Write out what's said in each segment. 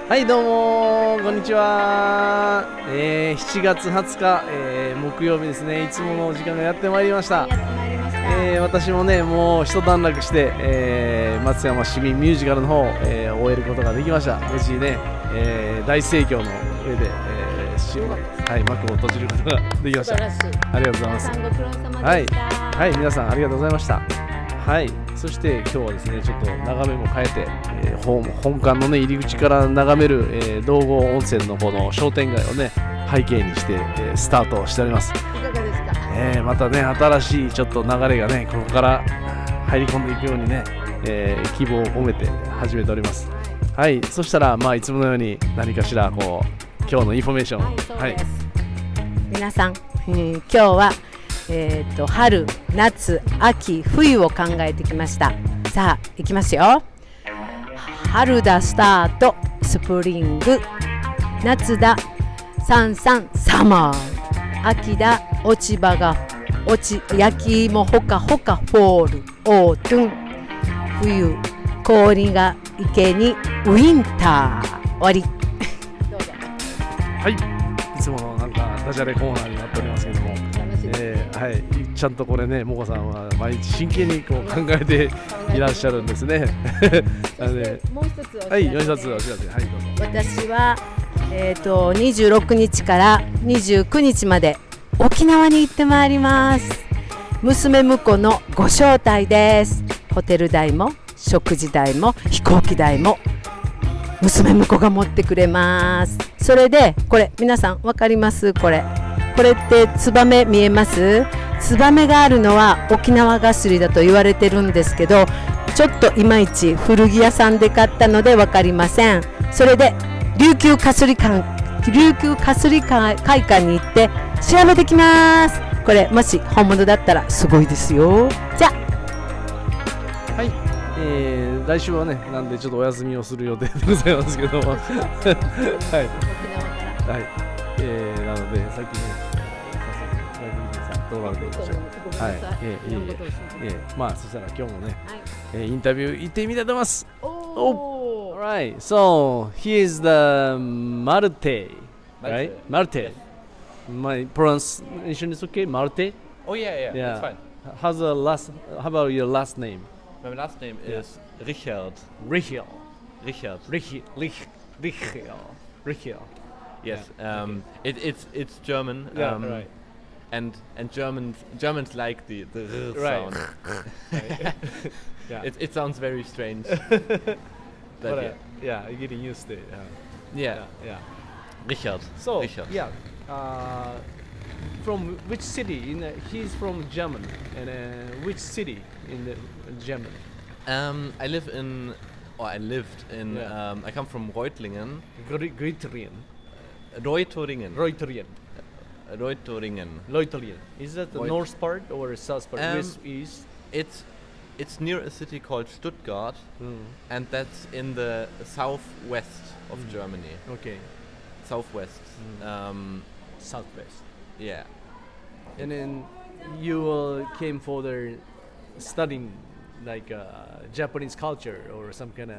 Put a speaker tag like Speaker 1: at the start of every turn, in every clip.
Speaker 1: はいどうもこんにちは、7月20日、木曜日ですね。いつものお時間がやってまいりました。私もねもう一段落して、松山市民ミュージカルの方を、終えることができました。無事ね、大盛況の上で、幕を閉じることができました。ありがとうございます。
Speaker 2: 皆さんご苦労様でした。
Speaker 1: はい、皆さんありがとうございました。はい、そして今日はですねちょっと眺めも変えて、本館のね入り口から眺める、道後温泉のこの商店街をね背景にして、スタートしております。
Speaker 2: いかがですか？
Speaker 1: またね新しいちょっと流れがねここから入り込んでいくようにね、希望を込めて始めております。はい、そしたらいつものように何かしらこう今日のインフォメーション、
Speaker 2: はい、皆さん、今日は春、夏、秋、冬を考えてきました。さあ行きますよ。春だスタートスプリング、夏だサンサマー、秋だ落ち葉が焼き芋ほかほかフォールオートゥン、冬氷が池にウィンター。終わり。どうぞ。
Speaker 1: はい、いつものなんかダジャレコーナーになっておりますけども、はい、ちゃんとこれねもこさんは毎日真剣にこう考えていらっしゃるんですね。
Speaker 2: そしてもう一つお知らせ。
Speaker 1: はい、もう一つお知らせ。はい、どうぞ。
Speaker 2: 私は、26日から29日まで沖縄に行ってまいります。娘婿のご招待です。ホテル代も食事代も飛行機代も娘婿が持ってくれます。それでこれ皆さん分かります？これってツバメ見えます？ツバメがあるのは沖縄がすりだと言われてるんですけど、ちょっといまいち古着屋さんで買ったので分かりません。それで琉球かすり会館に行って調べてきます。これもし本物だったらすごいですよ。じゃあ
Speaker 1: はい、来週はねなんでちょっとお休みをする予定でございますけどもはい、
Speaker 2: 沖縄から
Speaker 1: はい、なのでさっきねどうなるでしょう。はい、そしたら今日もね、インタビュー行ってみたいと思います。Alright, so here's the Marte, right? Marte. My pronunciation is okay, Marte?
Speaker 3: Oh yeah, that's fine.
Speaker 1: How about your last name?
Speaker 3: My last name is Richard.
Speaker 1: Richard.
Speaker 3: Yes, it's German.
Speaker 1: Right.
Speaker 3: And Germans like the r sound. It sounds very strange.
Speaker 1: But you're getting used to it.
Speaker 3: Yeah. Richard.
Speaker 1: So
Speaker 3: Richard.
Speaker 1: From which city? He's from German, and which city in the German?
Speaker 3: I lived in. I come from Reutlingen.
Speaker 1: Reutlingen. Is that the north part or south part? West, east?
Speaker 3: It's near a city called Stuttgart, and that's in the southwest of Germany.
Speaker 1: Okay.
Speaker 3: Southwest.
Speaker 1: Southwest.
Speaker 3: Yeah.
Speaker 1: And then you came for the studying like Japanese culture or some kind of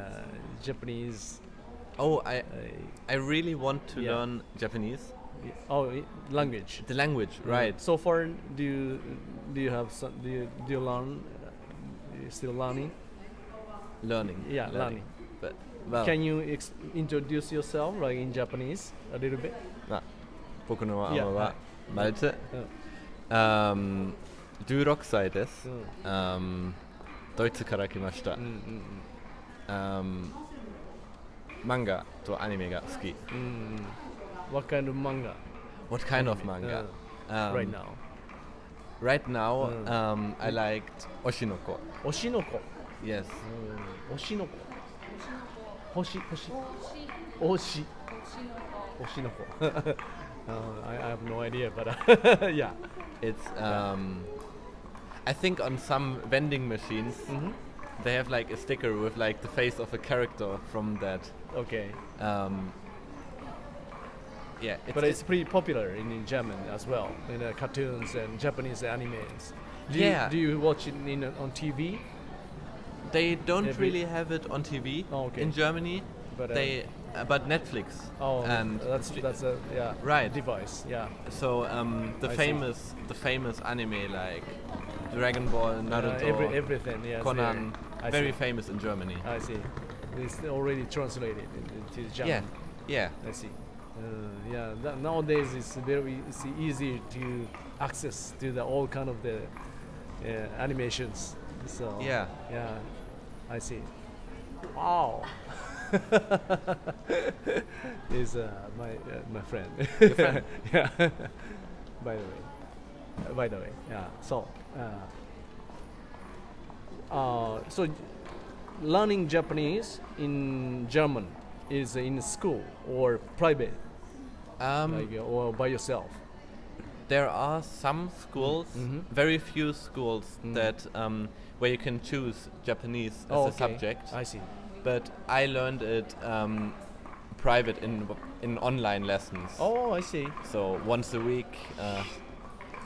Speaker 1: Japanese.
Speaker 3: Oh, I really want to learn Japanese.
Speaker 1: Oh, language.
Speaker 3: The language, right?
Speaker 1: So far, do you have some? Do you learn? You still learning?
Speaker 3: Learning.
Speaker 1: Yeah, learning.
Speaker 3: But well.
Speaker 1: Can you introduce yourself like in Japanese a little bit?
Speaker 3: 僕の名前はマルテ。16歳です。ドイツから来ました。漫画とアニメが好き。
Speaker 1: What kind of manga?
Speaker 3: What kind of manga?
Speaker 1: Right now.
Speaker 3: Right now, I liked Oshinoko.
Speaker 1: Oshinoko.
Speaker 3: Yes.
Speaker 1: Oshinoko. Oshi. Oshinoko. I have no idea, but yeah.
Speaker 3: It's I think on some vending machines they have like a sticker with like the face of a character from that.
Speaker 1: Okay.
Speaker 3: Yeah,
Speaker 1: it's pretty popular in German as well, in cartoons and Japanese animes. Do you watch it on TV?
Speaker 3: They don't really have it on TV in Germany.
Speaker 1: But
Speaker 3: they about Netflix.
Speaker 1: Oh,
Speaker 3: and
Speaker 1: that's a
Speaker 3: Right.
Speaker 1: device. Yeah.
Speaker 3: So the
Speaker 1: I see.
Speaker 3: famous anime like Dragon Ball, Naruto,
Speaker 1: Everything. Yes.
Speaker 3: Conan,
Speaker 1: I
Speaker 3: very
Speaker 1: see.
Speaker 3: famous in Germany.
Speaker 1: I see. It's already translated into German.
Speaker 3: Yeah.
Speaker 1: I see. Nowadays it's easy to access to the all kind of the animations. So
Speaker 3: Yeah.
Speaker 1: I see. Wow. Is my friend.
Speaker 3: Your friend?
Speaker 1: Yeah. By the way, yeah. So learning Japanese in German is in school or private, or by yourself.
Speaker 3: There are some schools, very few schools that where you can choose Japanese as a subject.
Speaker 1: I see.
Speaker 3: But I learned it private in online lessons.
Speaker 1: Oh, I see.
Speaker 3: So once a week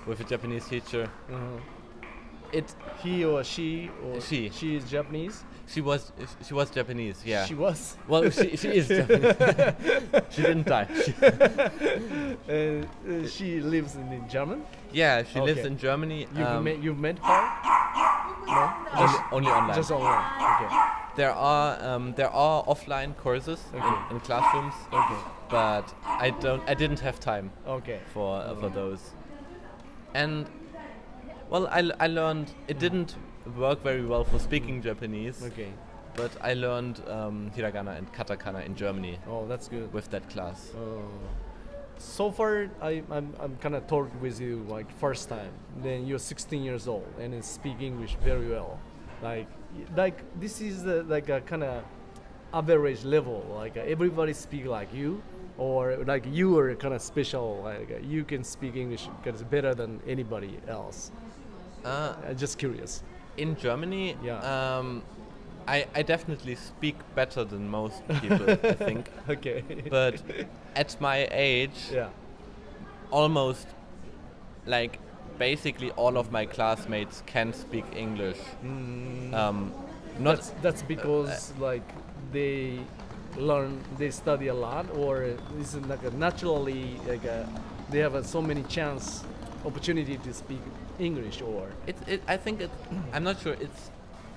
Speaker 3: with a Japanese teacher.
Speaker 1: He or she or
Speaker 3: She.
Speaker 1: She is Japanese.
Speaker 3: She was Japanese. Yeah.
Speaker 1: She was.
Speaker 3: Well, she is Japanese. She didn't die.
Speaker 1: She lives in German.
Speaker 3: Yeah, she lives
Speaker 1: Okay.
Speaker 3: in Germany.
Speaker 1: You've met her? No.
Speaker 3: Only online.
Speaker 1: Just online. Okay.
Speaker 3: There are offline courses in classrooms, but I didn't have time
Speaker 1: Okay.
Speaker 3: for those. And well, I learned it didn't work very well for speaking Japanese,
Speaker 1: Okay.
Speaker 3: but I learned hiragana and katakana in Germany
Speaker 1: Oh, that's good.
Speaker 3: with that class.
Speaker 1: So far, I'm kind of talked with you like first time. Then you're 16 years old and you speak English very well. Like this is like a kind of average level. Like everybody speak like you, or like you are kind of special. Like you can speak English because better than anybody else. Just curious.
Speaker 3: In Germany,
Speaker 1: Yeah.
Speaker 3: I definitely speak better than most people, I think.
Speaker 1: Okay.
Speaker 3: But at my age,
Speaker 1: Yeah.
Speaker 3: almost like basically all of my classmates can speak English.
Speaker 1: That's because like they study a lot, or is it like naturally they have so many opportunity to speak English, or
Speaker 3: I think I'm not sure.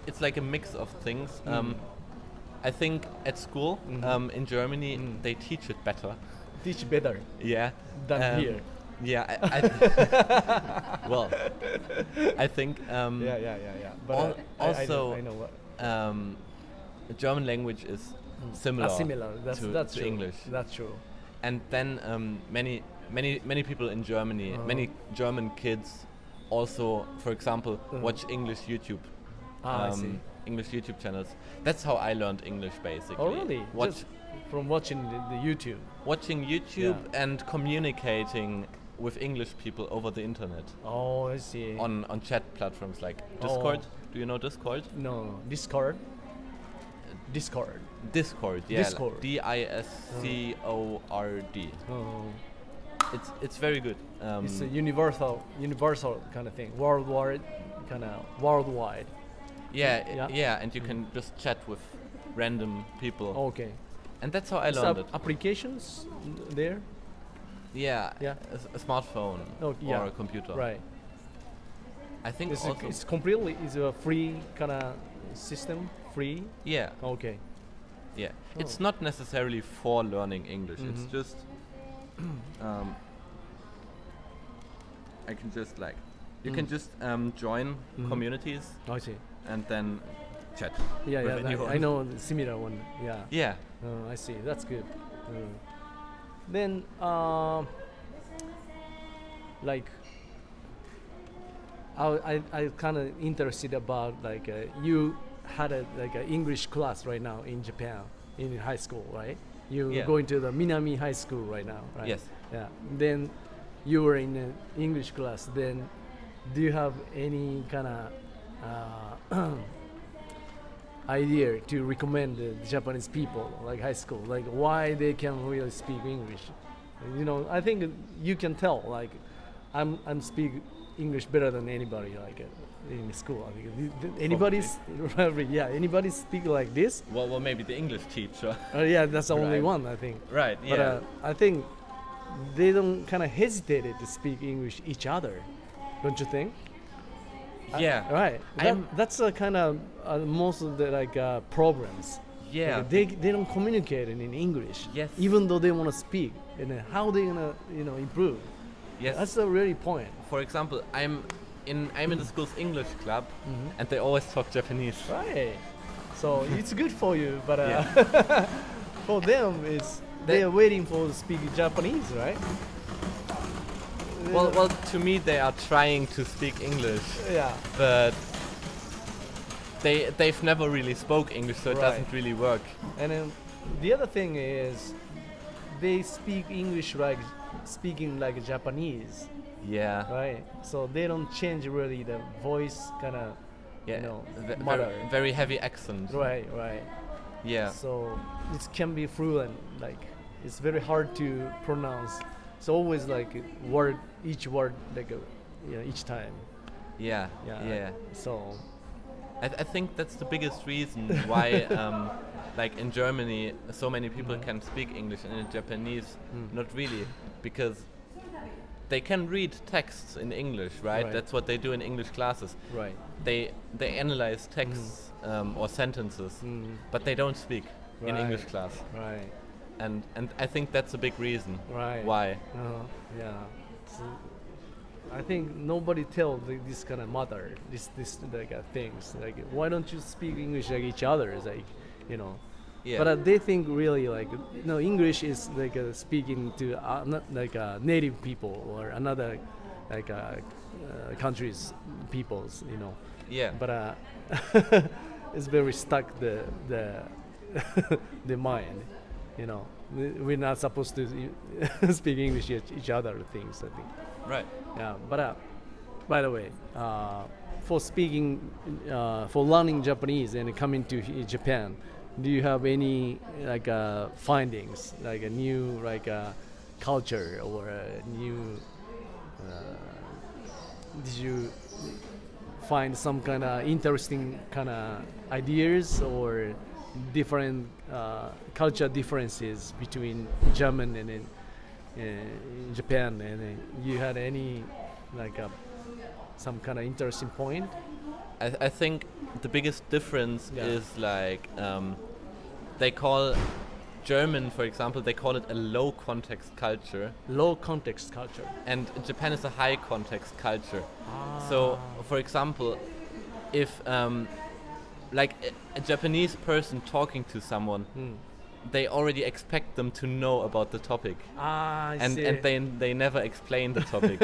Speaker 3: It's like a mix of things. I think at school in Germany they teach it better.
Speaker 1: teach better
Speaker 3: Yeah.
Speaker 1: than here.
Speaker 3: Yeah. Well, I think.
Speaker 1: Yeah. But
Speaker 3: also,
Speaker 1: I know what.
Speaker 3: German language is similar.
Speaker 1: That's
Speaker 3: to
Speaker 1: true.
Speaker 3: English.
Speaker 1: That's true.
Speaker 3: And then many people in Germany, many German kids, also, for example, watch English YouTube.
Speaker 1: I see.
Speaker 3: English YouTube channels. That's how I learned English, basically.
Speaker 1: Oh, really? Just from watching the YouTube.
Speaker 3: Watching YouTube and communicating with English people over the internet
Speaker 1: Oh, I see.
Speaker 3: on chat platforms like Discord. Do you know Discord?
Speaker 1: No, Discord.
Speaker 3: Discord, yeah.
Speaker 1: Discord.
Speaker 3: Discord.
Speaker 1: Oh.
Speaker 3: It's very good.
Speaker 1: It's a universal kind of thing. Worldwide.
Speaker 3: Yeah, and you can just chat with random people.
Speaker 1: Okay.
Speaker 3: And that's how I learned it.
Speaker 1: Applications there?
Speaker 3: Yeah,
Speaker 1: Yeah.
Speaker 3: a smartphone
Speaker 1: Oh, yeah.
Speaker 3: or a computer.
Speaker 1: Right.
Speaker 3: I think
Speaker 1: It's
Speaker 3: also.
Speaker 1: it's a free kind of system. Free.
Speaker 3: Yeah,
Speaker 1: Okay.
Speaker 3: yeah.
Speaker 1: Oh.
Speaker 3: It's not necessarily for learning English. It's just. I can just like. You can just join communities
Speaker 1: I see.
Speaker 3: and then chat.
Speaker 1: Yeah,
Speaker 3: with
Speaker 1: yeah.
Speaker 3: anyone.
Speaker 1: I know the similar one. Yeah.
Speaker 3: Yeah.
Speaker 1: I see. That's good. Then, like, I kind of interested about like you had an English class right now in Japan in high school, right? You're going to the Minami High School right now, right?
Speaker 3: Yes.
Speaker 1: Yeah. Then you were in an English class. Then, do you have any kind of idea to recommend the Japanese people, like high school, like why they can really speak English? You know, I think you can tell. Like, I'm speak English better than anybody like in school. I think anybody's anybody speak like this.
Speaker 3: Well, maybe the English teacher.
Speaker 1: Yeah, that's the only
Speaker 3: Right.
Speaker 1: one I think.
Speaker 3: Right.
Speaker 1: But
Speaker 3: Yeah.
Speaker 1: I think they don't kind of hesitate to speak English each other, don't you think?
Speaker 3: Yeah.
Speaker 1: Right. That's a kind of most of the problems.
Speaker 3: Yeah.
Speaker 1: Like, they don't communicate in English.
Speaker 3: Yes.
Speaker 1: Even though they want to speak, and then how they gonna improve?
Speaker 3: Yes.
Speaker 1: That's the really point.
Speaker 3: For example, I'm in the school's English club, and they always talk Japanese.
Speaker 1: Right. So it's good for you, but
Speaker 3: Yeah.
Speaker 1: for them they are waiting for to speak Japanese, right?
Speaker 3: Well, to me they are trying to speak English,
Speaker 1: Yeah.
Speaker 3: but they've never really spoke English, so it
Speaker 1: Right.
Speaker 3: doesn't really work.
Speaker 1: And then the other thing is they speak English like speaking like Japanese,
Speaker 3: Yeah.
Speaker 1: right? So they don't change really the voice kind of,
Speaker 3: Yeah.
Speaker 1: mother.
Speaker 3: Very, very heavy accent.
Speaker 1: Right, right.
Speaker 3: Yeah.
Speaker 1: So it can be fluent, like it's very hard to pronounce. It's always like each word like each time.
Speaker 3: Yeah.
Speaker 1: Yeah.
Speaker 3: Yeah.
Speaker 1: So
Speaker 3: I think that's the biggest reason why, like in Germany, so many people can speak English, and in Japanese, not really, because they can read texts in English, right?
Speaker 1: Right.
Speaker 3: That's what they do in English classes.
Speaker 1: right.
Speaker 3: They analyze texts or sentences, but they don't speak in
Speaker 1: Right.
Speaker 3: English class,
Speaker 1: Right.
Speaker 3: and I think that's a big reason
Speaker 1: Right.
Speaker 3: why.
Speaker 1: Yeah. So I think nobody tell this kind of mother this like things like why don't you speak English like each other? It's like
Speaker 3: Yeah.
Speaker 1: But they think really like English is like speaking to not like native people or another like countries peoples.
Speaker 3: Yeah.
Speaker 1: But it's very stuck the the mind. We're not supposed to speak English each other things. I think.
Speaker 3: Right.
Speaker 1: Yeah, but by the way, for speaking, for learning Japanese and coming to Japan, do you have any like findings, like a new culture or a new? Did you find some kind of interesting kind of ideas or different culture differences between German and in Japan, and you had any some kind of interesting point?
Speaker 3: I think the biggest difference
Speaker 1: Yeah.
Speaker 3: is like they call German, for example, they call it a low context culture,
Speaker 1: Low context culture.
Speaker 3: and Japan is a high context culture. So, for example, if like a Japanese person talking to someone, they already expect them to know about the topic,
Speaker 1: I
Speaker 3: and
Speaker 1: see.
Speaker 3: they never explain the topic.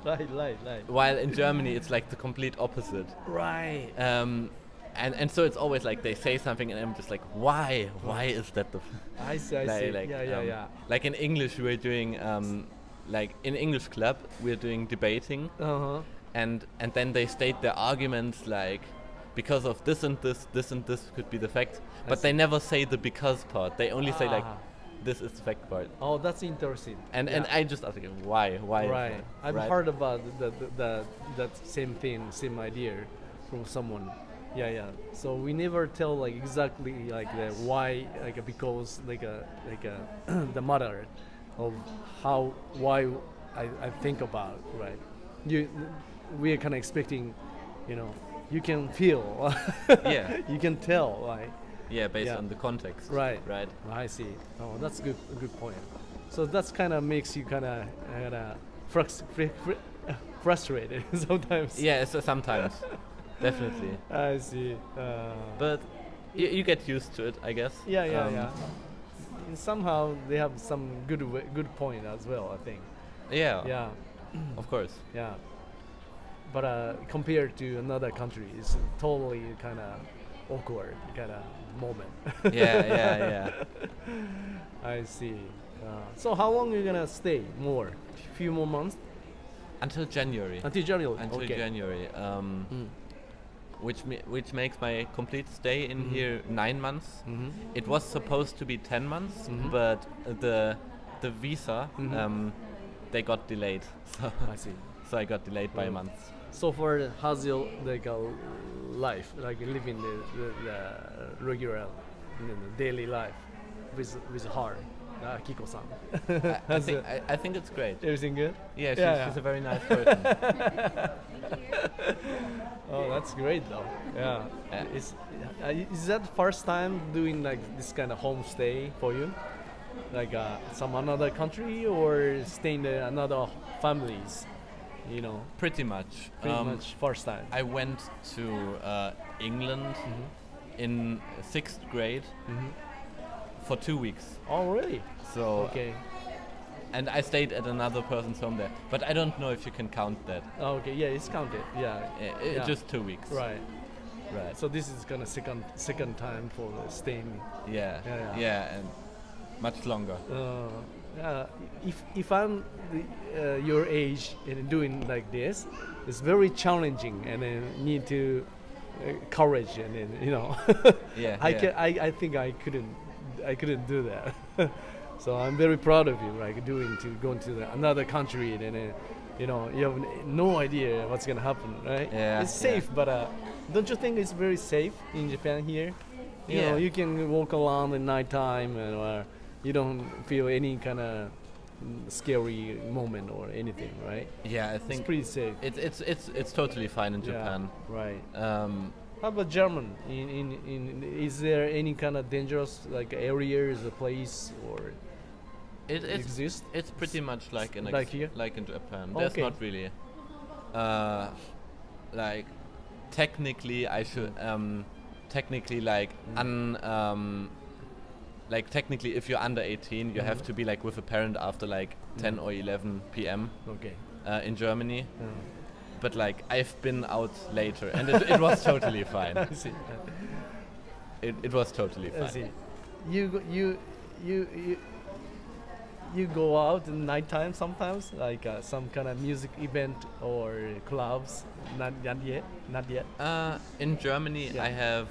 Speaker 1: Right.
Speaker 3: While in Germany, it's like the complete opposite.
Speaker 1: Right.
Speaker 3: And so it's always like they say something, and I'm just like, why is that the
Speaker 1: I see.
Speaker 3: like,
Speaker 1: Yeah.
Speaker 3: like in English we're doing like in English club we're doing debating, and then they state their arguments like because of this and this could be the fact, but they never say the because part. They only say like this is the fact part.
Speaker 1: Oh, that's interesting.
Speaker 3: And I just ask like, why is
Speaker 1: Right.
Speaker 3: that?
Speaker 1: I've
Speaker 3: Right?
Speaker 1: heard about that same thing, same idea from someone. Yeah. So we never tell like exactly like the why, like because the matter of why I think about, right? We are kind of expecting, you can feel,
Speaker 3: Yeah.
Speaker 1: you can tell, like.
Speaker 3: Yeah, based
Speaker 1: Yeah.
Speaker 3: on the context.
Speaker 1: Right.
Speaker 3: Right.
Speaker 1: I see. Oh, that's a good point. So that's kind of makes you kind of frustrated sometimes.
Speaker 3: Yeah, so sometimes. Definitely.
Speaker 1: I see.
Speaker 3: But you get used to it, I guess.
Speaker 1: Yeah. And somehow they have some good point as well, I think.
Speaker 3: Yeah.
Speaker 1: Yeah.
Speaker 3: Of course.
Speaker 1: Yeah. But compared to another country, it's totally kind of awkward kind of moment.
Speaker 3: Yeah.
Speaker 1: I see. So how long are you gonna stay? More? Few more months?
Speaker 3: Until January.
Speaker 1: Until January.
Speaker 3: Until
Speaker 1: okay.
Speaker 3: January. Which makes my complete stay in here 9 months. It was supposed to be 10 months, but the visa they got delayed. So
Speaker 1: I see.
Speaker 3: so I got delayed by a month.
Speaker 1: So far, how's your life, like living the regular, daily life with her, Kiko-san?
Speaker 3: I think it's great.
Speaker 1: Everything good?
Speaker 3: Yeah, she's a very nice person.
Speaker 1: Oh, that's great though. Yeah. Is that the first time doing like this kind of homestay for you? Like some another country or staying in another families? You know.
Speaker 3: Pretty much.
Speaker 1: Pretty much first time.
Speaker 3: I went to England in 6th grade for 2 weeks.
Speaker 1: Oh, really?
Speaker 3: So.
Speaker 1: Okay.
Speaker 3: And I stayed at another person's home there, but I don't know if you can count that.
Speaker 1: Oh, okay, yeah, it's counted. Yeah.
Speaker 3: Just 2 weeks.
Speaker 1: Right. So this is kind of second time for staying.
Speaker 3: Yeah, and much longer.
Speaker 1: If I'm your age and doing like this, it's very challenging and then need to courage and then I think I couldn't do that. So I'm very proud of you, like going to another country and then you have no idea what's gonna happen, right?
Speaker 3: Yeah,
Speaker 1: it's safe, but don't you think it's very safe in Japan here? You know, you can walk around at night time and you don't feel any kind of scary moment or anything, right?
Speaker 3: Yeah, I think
Speaker 1: it's pretty safe.
Speaker 3: It's totally fine in Japan.
Speaker 1: Right. How about German? Is there any kind of dangerous like areas, a place, or
Speaker 3: it
Speaker 1: exists?
Speaker 3: It's pretty much like in
Speaker 1: here?
Speaker 3: like in Japan.
Speaker 1: Okay.
Speaker 3: There's not really like technically I should technically like like technically if you're under 18 you have to be like with a parent after like 10 or 11 p.m.
Speaker 1: Okay.
Speaker 3: In Germany. But like I've been out later and it was totally fine.
Speaker 1: I see.
Speaker 3: It was totally fine.
Speaker 1: I see. You go out in nighttime sometimes, like some kind of music event or clubs. Not yet.
Speaker 3: In Germany, I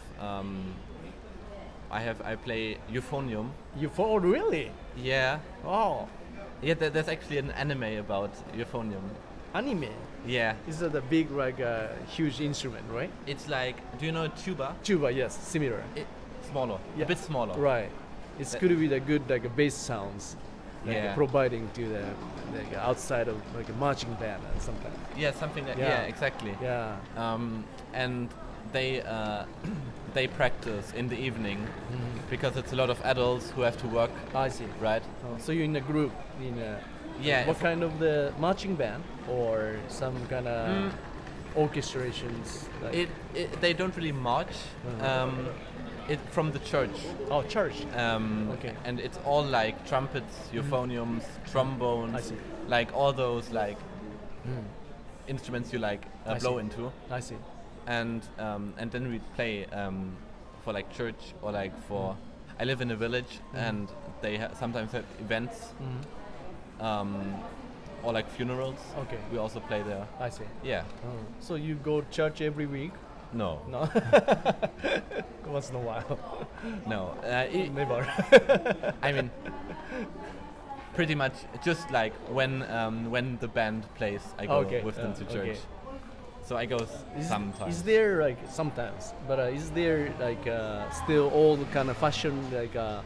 Speaker 3: play euphonium.
Speaker 1: Oh, really?
Speaker 3: Yeah.
Speaker 1: Oh.
Speaker 3: Yeah, there's actually an anime about euphonium.
Speaker 1: Anime?
Speaker 3: Yeah.
Speaker 1: Is that a big, like, huge instrument, right?
Speaker 3: It's like, do you know tuba?
Speaker 1: Tuba, yes, similar.
Speaker 3: Smaller, a bit smaller.
Speaker 1: Right. It's could be the good, like, bass sounds, like, providing to the outside of like a marching band or something.
Speaker 3: Yeah, something like yeah, exactly.
Speaker 1: Yeah.
Speaker 3: And they practice in the evening because it's a lot of adults who have to work.
Speaker 1: I see.
Speaker 3: Right.
Speaker 1: Oh, so you're in a group what kind of the marching band or some kind of orchestrations? Like
Speaker 3: they don't really march. It from the church.
Speaker 1: Oh, church.
Speaker 3: Okay. And it's all like trumpets, euphoniums, trombones.
Speaker 1: I see.
Speaker 3: Like all those like instruments you like blow into.
Speaker 1: I see.
Speaker 3: And then we play for like church or like for. I live in a village and they sometimes have events. Or like funerals.
Speaker 1: Okay.
Speaker 3: We also play there.
Speaker 1: I see.
Speaker 3: Yeah.
Speaker 1: So you go to church every week?
Speaker 3: No.
Speaker 1: Once in a while.
Speaker 3: No.
Speaker 1: Never.
Speaker 3: I mean, pretty much just like when the band plays, I go with them to church. Okay. So I go sometimes.
Speaker 1: Is there like sometimes? But is there like still all the kind of fashion like I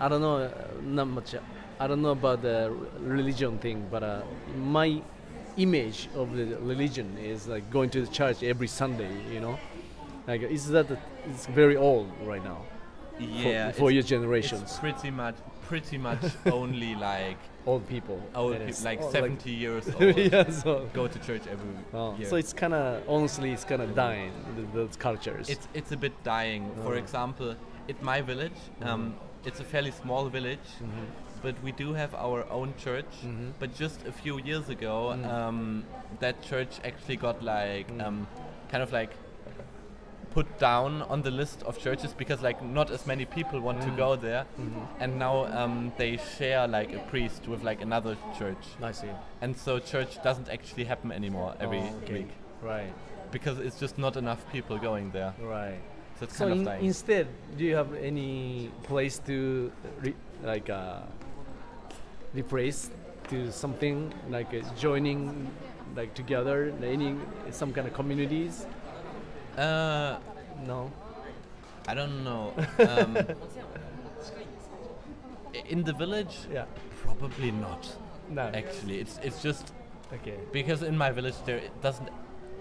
Speaker 1: don't know, not much. I don't know about the religion thing, but my image of the religion is like going to the church every Sunday. You know, like it's very old right now.
Speaker 3: Yeah,
Speaker 1: for your generations.
Speaker 3: It's pretty much only like
Speaker 1: old people.
Speaker 3: Like 70 years old.
Speaker 1: Yeah, so
Speaker 3: go to church every year.
Speaker 1: So it's kind of honestly, it's kind of dying. Those cultures.
Speaker 3: It's a bit dying. For example, at my village, it's a fairly small village. But we do have our own church. But just a few years ago, that church actually got like kind of like put down on the list of churches because like not as many people want to go there, and now they share like a priest with like another church.
Speaker 1: I see.
Speaker 3: And so church doesn't actually happen anymore every week.
Speaker 1: Right.
Speaker 3: Because it's just not enough people going there.
Speaker 1: Right.
Speaker 3: So it's kind of dying.
Speaker 1: Instead, do you have any place to replace to something like joining, like together, some kind of communities? No.
Speaker 3: I don't know. In the village,
Speaker 1: Yeah.
Speaker 3: probably not.
Speaker 1: No.
Speaker 3: Actually, it's just
Speaker 1: Okay.
Speaker 3: because in my village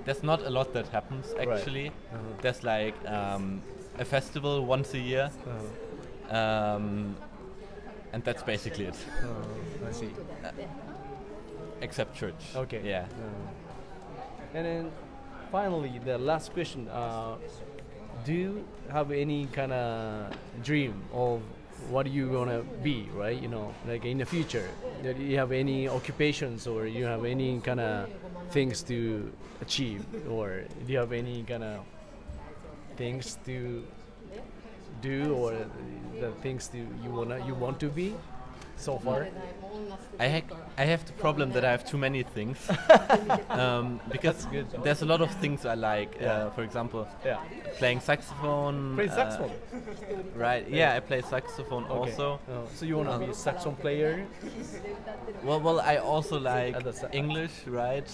Speaker 3: there's not a lot that happens actually.
Speaker 1: Uh-huh.
Speaker 3: There's like a festival once a year, and that's basically it.
Speaker 1: I see.
Speaker 3: Except church.
Speaker 1: Okay.
Speaker 3: Yeah.
Speaker 1: And then finally, the last question: do you have any kind of dream of what you wanna be? Right? Like in the future, do you have any occupations, or you have any kind of things to achieve, or do you have any kind of things to do, or the things you want to be so far?
Speaker 3: I have the problem that I have too many things, because
Speaker 1: That's good.
Speaker 3: there's a lot of things I like.
Speaker 1: Yeah.
Speaker 3: For example,
Speaker 1: Yeah.
Speaker 3: playing saxophone.
Speaker 1: Play saxophone.
Speaker 3: Right. Yeah, I play saxophone
Speaker 1: Okay.
Speaker 3: also.
Speaker 1: So you want to be a saxophone player?
Speaker 3: Well, I also like
Speaker 1: Other si-
Speaker 3: English, right?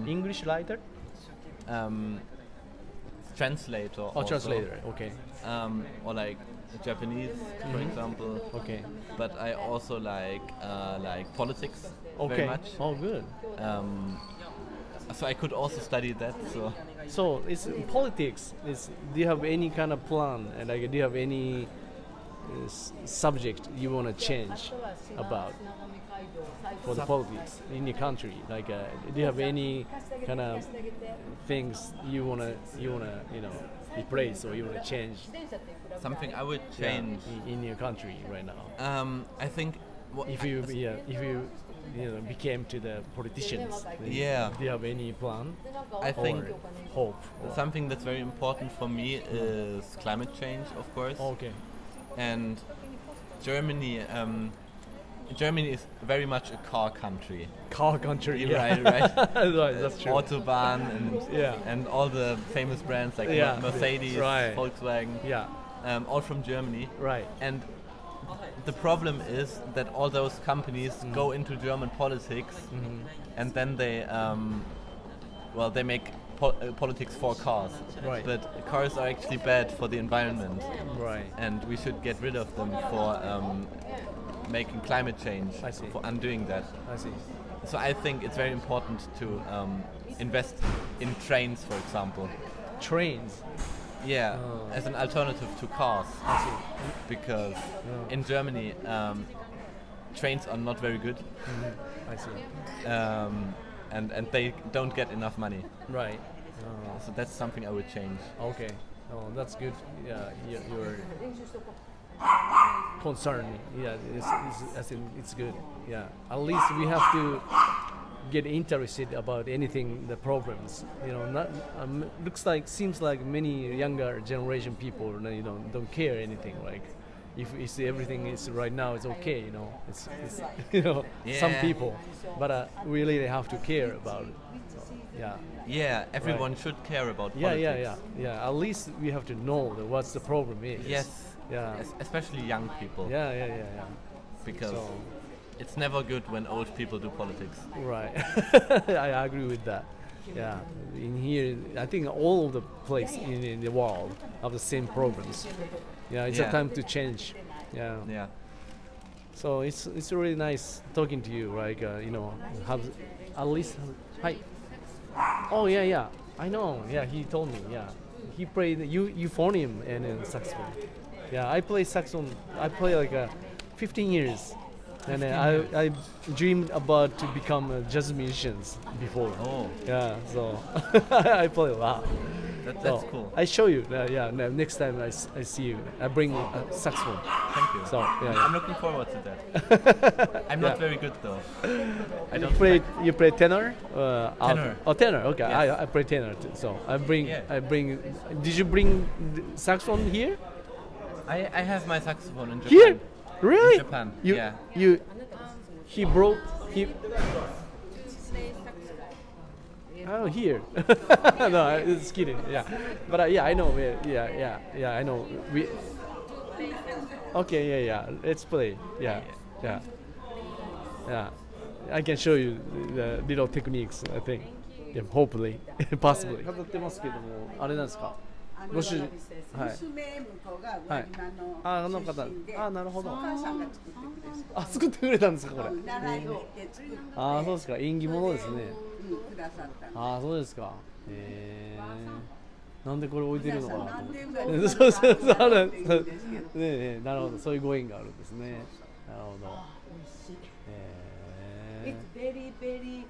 Speaker 1: English writer?
Speaker 3: Translator.
Speaker 1: Oh,
Speaker 3: also.
Speaker 1: translator. Okay.
Speaker 3: Or like Japanese, for example.
Speaker 1: Okay.
Speaker 3: But I also like politics
Speaker 1: Okay.
Speaker 3: very much.
Speaker 1: Oh, good.
Speaker 3: So I could also study that.
Speaker 1: So it's politics. Do you have any kind of plan? And like, do you have any subject you want to change about for the politics in your country? Like, do you have any kind of things you wanna replace, or you wanna change?
Speaker 3: Something I would change.
Speaker 1: in your country right now.
Speaker 3: I think.
Speaker 1: If you became to the politicians, then
Speaker 3: Yeah.
Speaker 1: do you have any plan?
Speaker 3: I think
Speaker 1: or hope? Or
Speaker 3: something that's very important for me is climate change, of course.
Speaker 1: okay.
Speaker 3: And Germany. Germany is very much a car country.
Speaker 1: Car country. Yeah.
Speaker 3: Right, right.
Speaker 1: Right, that's true.
Speaker 3: Autobahn
Speaker 1: Yeah.
Speaker 3: and all the famous brands like
Speaker 1: Yeah.
Speaker 3: Mercedes,
Speaker 1: Right.
Speaker 3: Volkswagen,
Speaker 1: Yeah.
Speaker 3: all from Germany.
Speaker 1: Right.
Speaker 3: And the problem is that all those companies go into German politics, and then they make politics for cars.
Speaker 1: Right.
Speaker 3: But cars are actually bad for the environment,
Speaker 1: Right.
Speaker 3: and we should get rid of them for making climate change,
Speaker 1: I see.
Speaker 3: for undoing that.
Speaker 1: I see.
Speaker 3: So I think it's very important to invest in trains, for example.
Speaker 1: Trains.
Speaker 3: Yeah,
Speaker 1: Oh.
Speaker 3: as an alternative to cars.
Speaker 1: I see.
Speaker 3: Because in Germany, trains are not very good,
Speaker 1: I see.
Speaker 3: and they don't get enough money.
Speaker 1: Right.
Speaker 3: So that's something I would change.
Speaker 1: Okay. Oh, that's good. Yeah, you're concerned. Yeah, it's good. Yeah. At least we have to get interested about anything, the problems. Not seems like many younger generation people, don't care anything. Like, if it's everything is right now, it's okay. It's some
Speaker 3: Yeah.
Speaker 1: people, but really they have to care about it. So, yeah.
Speaker 3: Yeah, everyone should care about
Speaker 1: Yeah,
Speaker 3: politics.
Speaker 1: yeah. At least we have to know that what's the problem is.
Speaker 3: Yes.
Speaker 1: Yeah.
Speaker 3: Especially young people.
Speaker 1: Yeah.
Speaker 3: Because
Speaker 1: So,
Speaker 3: it's never good when old people do politics.
Speaker 1: right. I agree with that. Yeah. In here, I think all of the place in the world have the same problems. Yeah, it's a
Speaker 3: Yeah.
Speaker 1: time to change. Yeah.
Speaker 3: Yeah.
Speaker 1: So it's really nice talking to you. Like, have at least. Hi. Oh yeah. I know. Yeah, he told me. Yeah, he played euphonium and saxophone. Yeah, I play saxophone. I play like 15 years, and I dreamed about to become jazz musicians before.
Speaker 3: Oh,
Speaker 1: Yeah, so I play a lot.
Speaker 3: that's
Speaker 1: So
Speaker 3: cool.
Speaker 1: I show you. Next time I see you, I bring a saxophone.
Speaker 3: Thank you.
Speaker 1: So yeah.
Speaker 3: I'm looking forward to that. I'm not
Speaker 1: Yeah.
Speaker 3: very good though. I
Speaker 1: You
Speaker 3: don't
Speaker 1: play tenor? Alto?
Speaker 3: Tenor.
Speaker 1: Oh, tenor. Okay,
Speaker 3: Yes.
Speaker 1: I play tenor too. So I bring.
Speaker 3: Yeah.
Speaker 1: Did you bring the saxophone here?
Speaker 3: I have my saxophone in Japan.
Speaker 1: Here? Really?
Speaker 3: In Japan,
Speaker 1: You,
Speaker 3: yeah.
Speaker 1: He brought. Oh, here. No, it's kidding. Yeah, but I know. Yeah, I know. Okay, yeah. Let's play. Yeah. I can show you the little techniques, I think. Yeah, hopefully, possibly. 飾ってますけども、あれなんですか。ご主人、はい。
Speaker 4: 娘婿が
Speaker 1: はい。あの方、あ、なるほど。
Speaker 4: お母さんが作ってくれた。
Speaker 1: あ、作ってくれたんですか、これ。
Speaker 4: 習いに行って作って。
Speaker 1: あ、そうですか。縁起物ですね。
Speaker 4: くださった。
Speaker 1: あ、そうですか。なんでこれ置いてるのかなと思って。
Speaker 4: そう
Speaker 1: そうそう、ある。ねえ、なるほど、そういうご縁があるんですね。なるほど。
Speaker 2: It's very very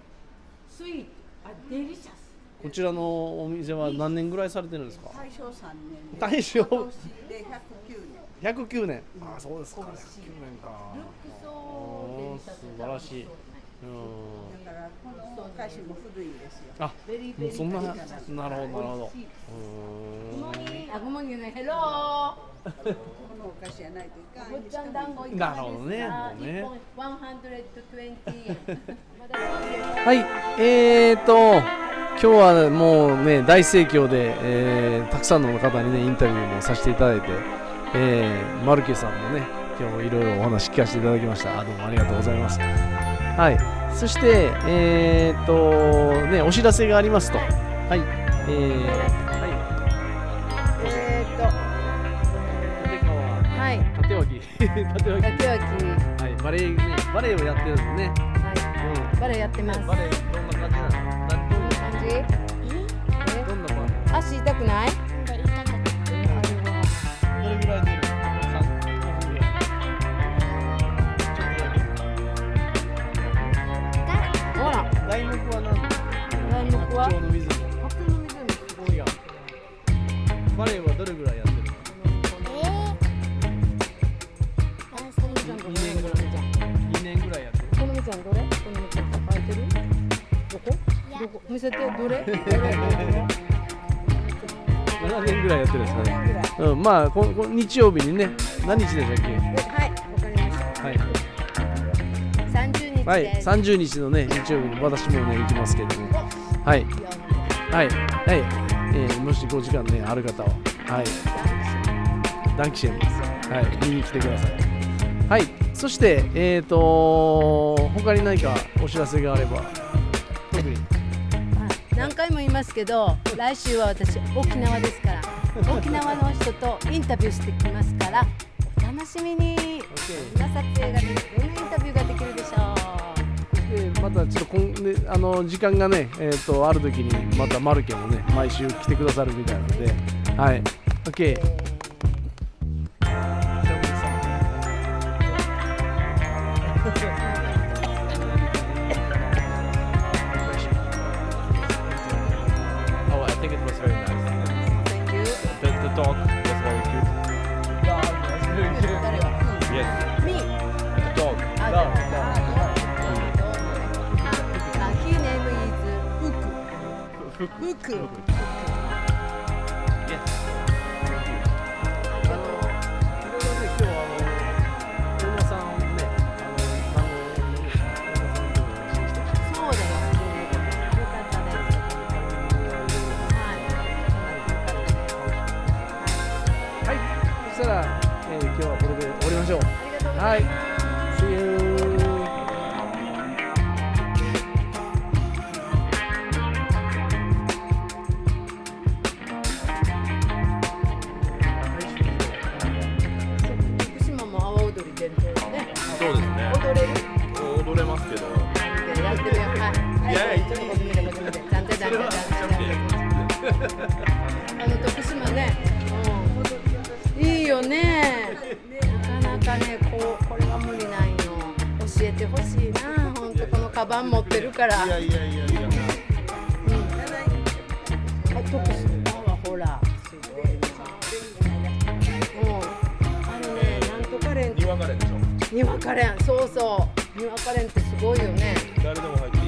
Speaker 2: sweet, delicious.
Speaker 1: こちらのお店は何年ぐらいされてるんですか。
Speaker 4: 大正3年。
Speaker 1: 大正
Speaker 4: で109年。
Speaker 1: 109年。あ、そうですか。109年か。素晴らしい。
Speaker 4: だからこのお菓子も古いんですよ。
Speaker 1: あ、もうそんな、なるほどなるほど。
Speaker 2: Good morning, hello.
Speaker 4: このお菓子やないといかん。
Speaker 2: ごっちゃん団子いか
Speaker 1: なる
Speaker 2: がです
Speaker 1: ほどね。
Speaker 2: か。
Speaker 1: もうね。
Speaker 2: 120 円。
Speaker 1: はい、今日はもうね大盛況で、たくさんの方にねインタビューもさせていただいて、マルケさんもね今日もいろいろお話聞かせていただきました。どうもありがとうございます。はい、そしてねお知らせがありますと、はい、
Speaker 2: はい。
Speaker 1: 縦脇縦脇
Speaker 2: 竹脇、
Speaker 1: はい、バレエねバレエをやってるんですね。
Speaker 2: はい。バレエやってます。
Speaker 1: バレエどんな感じなの？どんな
Speaker 2: 感じ？
Speaker 1: どんなバレエ？
Speaker 2: 足痛くない？
Speaker 1: どれぐらい出る？3分ぐらい。ちょっとだけ。
Speaker 2: ほら。
Speaker 1: 題目は何？
Speaker 2: 題目は？
Speaker 1: 白鳥の湖。
Speaker 2: 白鳥の湖すごいやん。
Speaker 1: バレエはどれぐらいやってるの？2年ぐらい。2年ぐらいやってる。
Speaker 2: このみちゃんどれ？このみちゃん書いてる？どこ？どこ？見せてどれ？7
Speaker 1: 年ぐらいやってるんですかね。うん、まあ日曜日にね、何日でしたっけ？
Speaker 2: はい、わかりました。
Speaker 1: はい。
Speaker 2: 30日
Speaker 1: はい、
Speaker 2: です。
Speaker 1: 30日のね日曜日に私もね行きますけども、はいはいはい、もし5時間ねある方ははいダンキシェンですはい見に来てください。はい、そして他に何かお知らせがあれば特に
Speaker 2: 何回も言いますけど、来週は私沖縄ですから、沖縄の人とインタビューしてきますからお楽しみに。どんな撮影ができる、どんなインタビューができるでしょ
Speaker 1: でまたちょっと時間がねある時にまたマルケもね毎週来てくださるみたいなので、はい OK。Oh,
Speaker 3: I think it was very nice.
Speaker 2: Thank you.
Speaker 3: The dog was very cute.
Speaker 2: 誰が？
Speaker 3: Yes,
Speaker 2: Me.
Speaker 3: the dog.
Speaker 2: His name is 福。福。
Speaker 3: Yes.
Speaker 1: いろいろね今日大野さんね
Speaker 2: そうだよ。よかったです。
Speaker 1: はい、そしたら、今日はこれで終わりましょう。
Speaker 2: ありがとうございます。
Speaker 1: はい See you。
Speaker 2: 福島も阿波踊り伝統だね。
Speaker 3: そうですね。
Speaker 2: 踊れる？
Speaker 3: 踊れますけど。
Speaker 2: やってみよう。はい。
Speaker 3: いやいや
Speaker 2: ちょっとこっち見てこっち見て。ちゃんとちゃんとちゃんと。徳島ね。いいよね。なかなかねこれは無理ないの。教えてほしいな。本当このカバン持ってるから。
Speaker 3: いや。
Speaker 2: 徳島はほらすごいな。あれねなんとかレン。
Speaker 3: にわかれでしょ。
Speaker 2: にわかれん、そうそうにわかれんってすごいよね。
Speaker 3: 誰でも入っていい。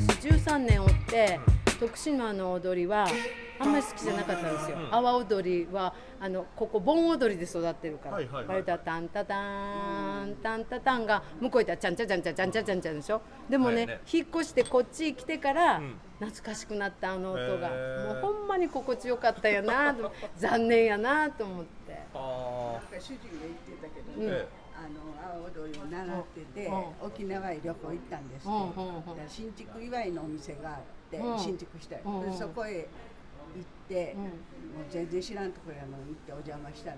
Speaker 2: 私13年おって徳島の踊りはあんまり好きじゃなかったんですよ。阿波踊りはここ盆踊りで育ってるから、割とタンタタンタンタタンが向こう行ったらチャンチャチャンチャチャンチャチャンチャでしょ。でもね、引っ越してこっち来てから懐かしくなったあの音が、もうほんまに心地よかったよなと残念やなと思って。
Speaker 4: 主人が言ってたけどね、阿波踊りを習ってて、沖縄へ旅行行ったんですけど、新築祝いのお店があって、新築して、でそこへ行って、もう全然知らんところやのに行ってお邪魔したら、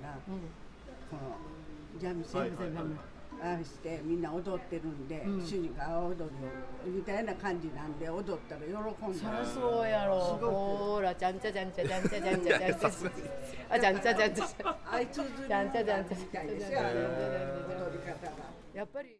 Speaker 4: この三味線ああしてみんな踊ってるんで、主人が阿波踊りをみたいな感じなんで踊ったら喜んで、
Speaker 2: そりゃそうやろ。ほら、じゃんちゃじゃんちゃじゃんちゃじゃんちゃじゃんちゃ。あ、じゃんちゃじゃんちゃ。
Speaker 4: あいつずりみたいですよ、踊り方が。
Speaker 2: やっぱり。